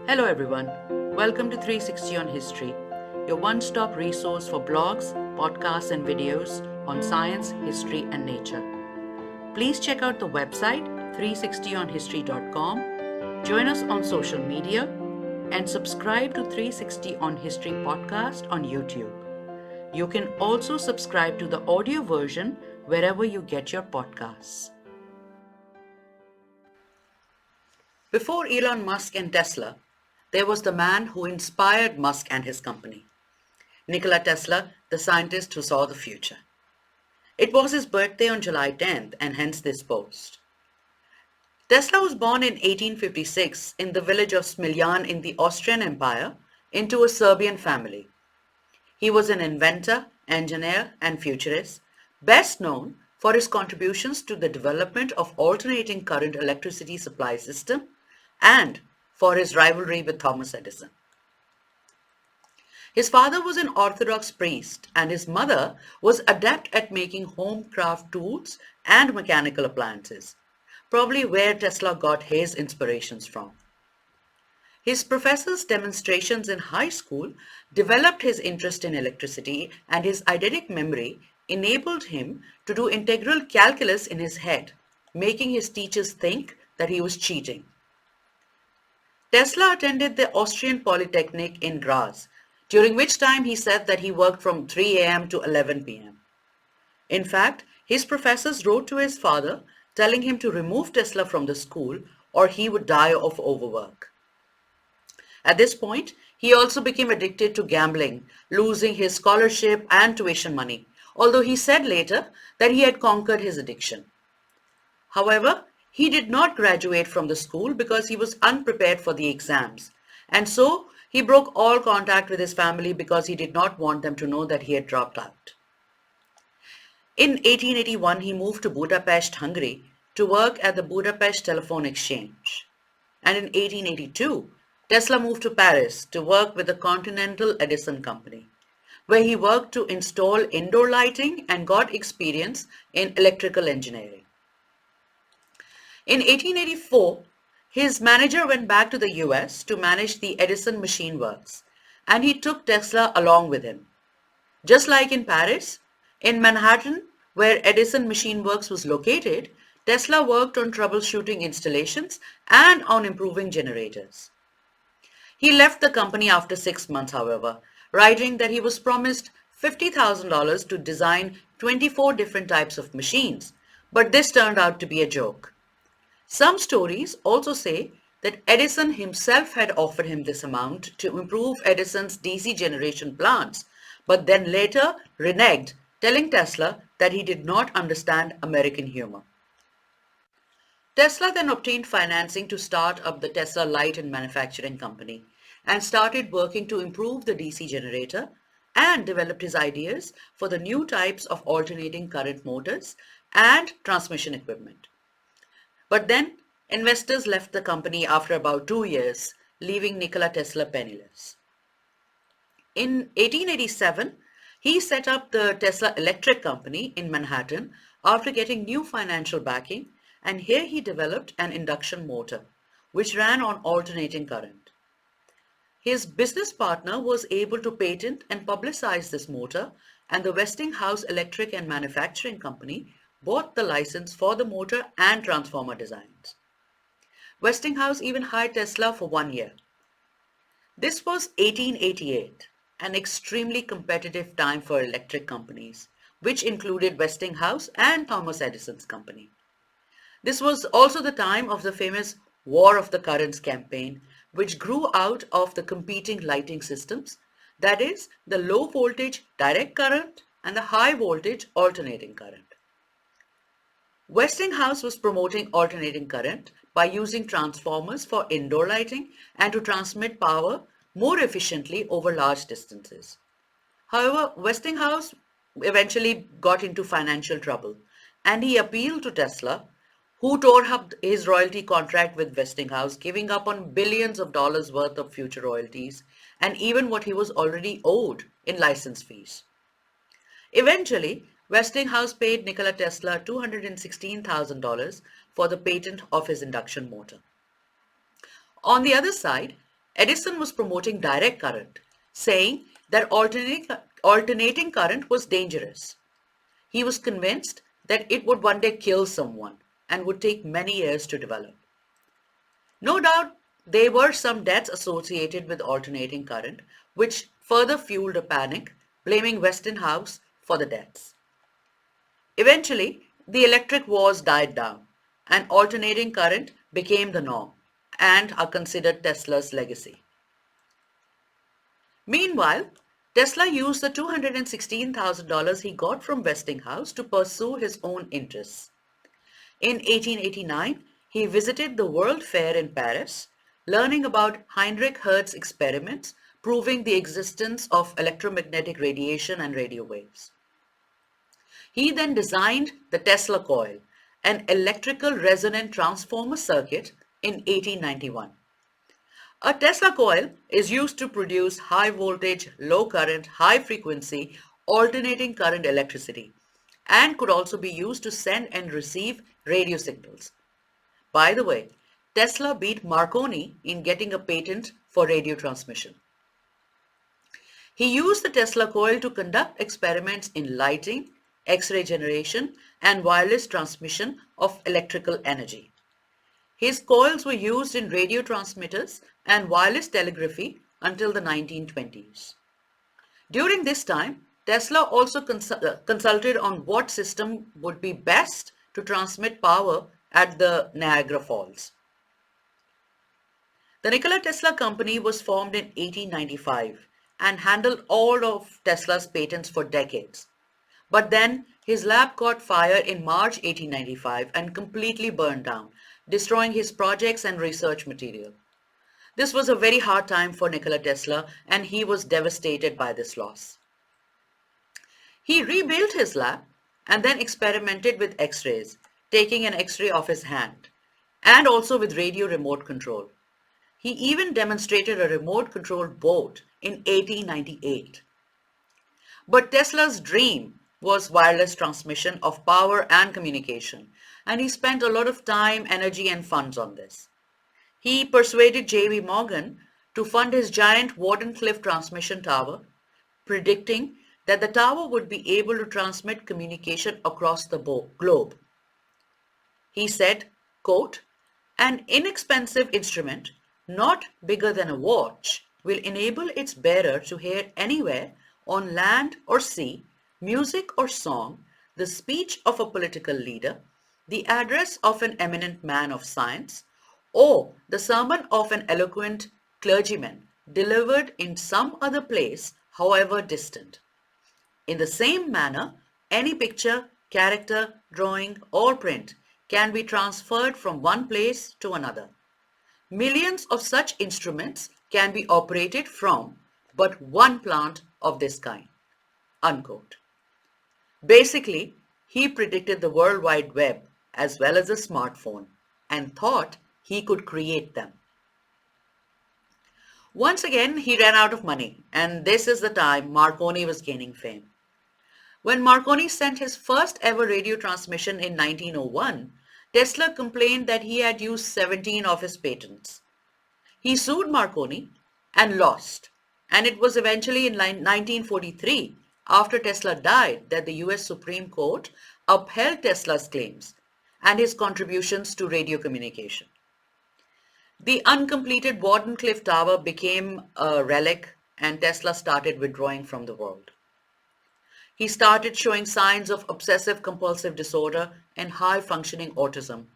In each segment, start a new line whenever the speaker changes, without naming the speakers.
Hello everyone, welcome to 360 on History, your one-stop resource for blogs, podcasts and videos on science, history and nature. Please check out the website 360onhistory.com, join us on social media and subscribe to 360 on History podcast on YouTube. You can also subscribe to the audio version wherever you get your podcasts. Before Elon Musk and Tesla, there was the man who inspired Musk and his company, Nikola Tesla, the scientist who saw the future. It was his birthday on July 10th, and hence this post. Tesla was born in 1856 in the village of Smiljan in the Austrian Empire into a Serbian family. He was an inventor, engineer, and futurist, best known for his contributions to the development of alternating current electricity supply system and for his rivalry with Thomas Edison. His father was an Orthodox priest and his mother was adept at making home craft tools and mechanical appliances, probably where Tesla got his inspirations from. His professor's demonstrations in high school developed his interest in electricity, and his eidetic memory enabled him to do integral calculus in his head, making his teachers think that he was cheating. Tesla attended the Austrian Polytechnic in Graz, during which time he said that he worked from 3 a.m. to 11 p.m. In fact, his professors wrote to his father telling him to remove Tesla from the school or he would die of overwork. At this point, he also became addicted to gambling, losing his scholarship and tuition money, although he said later that he had conquered his addiction. However, he did not graduate from the school because he was unprepared for the exams, and so he broke all contact with his family because he did not want them to know that he had dropped out. In 1881, he moved to Budapest, Hungary, to work at the Budapest Telephone Exchange. And in 1882, Tesla moved to Paris to work with the Continental Edison Company, where he worked to install indoor lighting and got experience in electrical engineering. In 1884, his manager went back to the US to manage the Edison Machine Works, and he took Tesla along with him. Just like in Paris, in Manhattan, where Edison Machine Works was located, Tesla worked on troubleshooting installations and on improving generators. He left the company after 6 months, however, writing that he was promised $50,000 to design 24 different types of machines, but this turned out to be a joke. Some stories also say that Edison himself had offered him this amount to improve Edison's DC generation plants, but then later reneged, telling Tesla that he did not understand American humor. Tesla then obtained financing to start up the Tesla Light and Manufacturing Company and started working to improve the DC generator and developed his ideas for the new types of alternating current motors and transmission equipment. But then investors left the company after about 2 years, leaving Nikola Tesla penniless. In 1887, he set up the Tesla Electric Company in Manhattan after getting new financial backing, and here he developed an induction motor, which ran on alternating current. His business partner was able to patent and publicize this motor, and the Westinghouse Electric and Manufacturing Company bought the license for the motor and transformer designs. Westinghouse even hired Tesla for 1 year. This was 1888, an extremely competitive time for electric companies, which included Westinghouse and Thomas Edison's company. This was also the time of the famous War of the Currents campaign, which grew out of the competing lighting systems, that is, the low voltage direct current and the high voltage alternating current. Westinghouse was promoting alternating current by using transformers for indoor lighting and to transmit power more efficiently over large distances. However, Westinghouse eventually got into financial trouble and he appealed to Tesla, who tore up his royalty contract with Westinghouse, giving up on billions of dollars worth of future royalties and even what he was already owed in license fees. Eventually, Westinghouse paid Nikola Tesla $216,000 for the patent of his induction motor. On the other side, Edison was promoting direct current, saying that alternating current was dangerous. He was convinced that it would one day kill someone and would take many years to develop. No doubt there were some deaths associated with alternating current, which further fueled a panic, blaming Westinghouse for the deaths. Eventually, the electric wars died down, and alternating current became the norm and are considered Tesla's legacy. Meanwhile, Tesla used the $216,000 he got from Westinghouse to pursue his own interests. In 1889, he visited the World Fair in Paris, learning about Heinrich Hertz's experiments proving the existence of electromagnetic radiation and radio waves. He then designed the Tesla Coil, an electrical resonant transformer circuit, in 1891. A Tesla coil is used to produce high voltage, low current, high frequency, alternating current electricity, and could also be used to send and receive radio signals. By the way, Tesla beat Marconi in getting a patent for radio transmission. He used the Tesla coil to conduct experiments in lighting, X-ray generation, and wireless transmission of electrical energy. His coils were used in radio transmitters and wireless telegraphy until the 1920s. During this time, Tesla also consulted on what system would be best to transmit power at the Niagara Falls. The Nikola Tesla company was formed in 1895 and handled all of Tesla's patents for decades. But then his lab caught fire in March 1895 and completely burned down, destroying his projects and research material. This was a very hard time for Nikola Tesla, and he was devastated by this loss. He rebuilt his lab and then experimented with X-rays, taking an X-ray of his hand, and also with radio remote control. He even demonstrated a remote controlled boat in 1898. But Tesla's dream was wireless transmission of power and communication, and he spent a lot of time, energy, and funds on this. He persuaded J.B. Morgan to fund his giant Wardenclyffe transmission tower, predicting that the tower would be able to transmit communication across the globe. He said, quote, "An inexpensive instrument, not bigger than a watch, will enable its bearer to hear anywhere, on land or sea, music or song, the speech of a political leader, the address of an eminent man of science, or the sermon of an eloquent clergyman delivered in some other place, however distant. In the same manner, any picture, character, drawing, or print can be transferred from one place to another. Millions of such instruments can be operated from but one plant of this kind." Unquote. Basically, he predicted the World Wide Web as well as a smartphone and thought he could create them. Once again, he ran out of money, and this is the time Marconi was gaining fame. When Marconi sent his first ever radio transmission in 1901, Tesla complained that he had used 17 of his patents. He sued Marconi and lost, and it was eventually in 1943, after Tesla died, that the US Supreme Court upheld Tesla's claims and his contributions to radio communication. The uncompleted Wardenclyffe Tower became a relic, and Tesla started withdrawing from the world. He started showing signs of obsessive-compulsive disorder and high-functioning autism,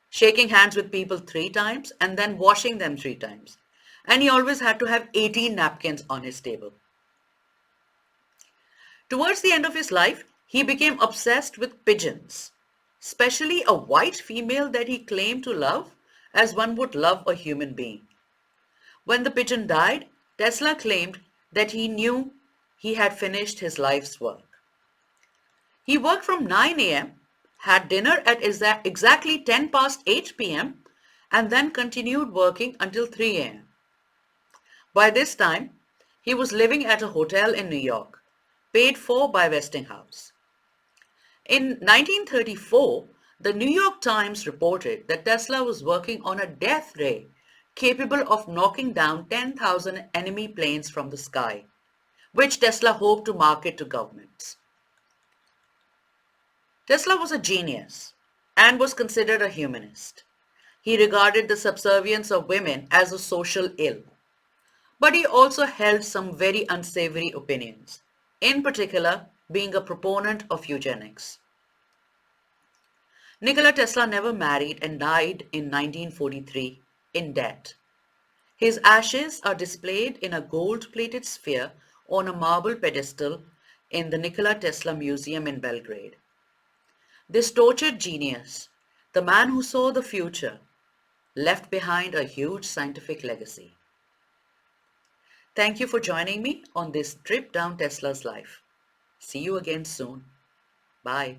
shaking hands with people 3 times and then washing them 3 times. And he always had to have 18 napkins on his table. Towards the end of his life, he became obsessed with pigeons, especially a white female that he claimed to love as one would love a human being. When the pigeon died, Tesla claimed that he knew he had finished his life's work. He worked from 9 a.m., had dinner at exactly 10 past 8 p.m., and then continued working until 3 a.m. By this time, he was living at a hotel in New York, paid for by Westinghouse. In 1934, the New York Times reported that Tesla was working on a death ray capable of knocking down 10,000 enemy planes from the sky, which Tesla hoped to market to governments. Tesla was a genius and was considered a humanist. He regarded the subservience of women as a social ill. But he also held some very unsavory opinions, in particular being a proponent of eugenics. Nikola Tesla never married and died in 1943 in debt. His ashes are displayed in a gold-plated sphere on a marble pedestal in the Nikola Tesla Museum in Belgrade. This tortured genius, the man who saw the future, left behind a huge scientific legacy. Thank you for joining me on this trip down Tesla's life. See you again soon. Bye.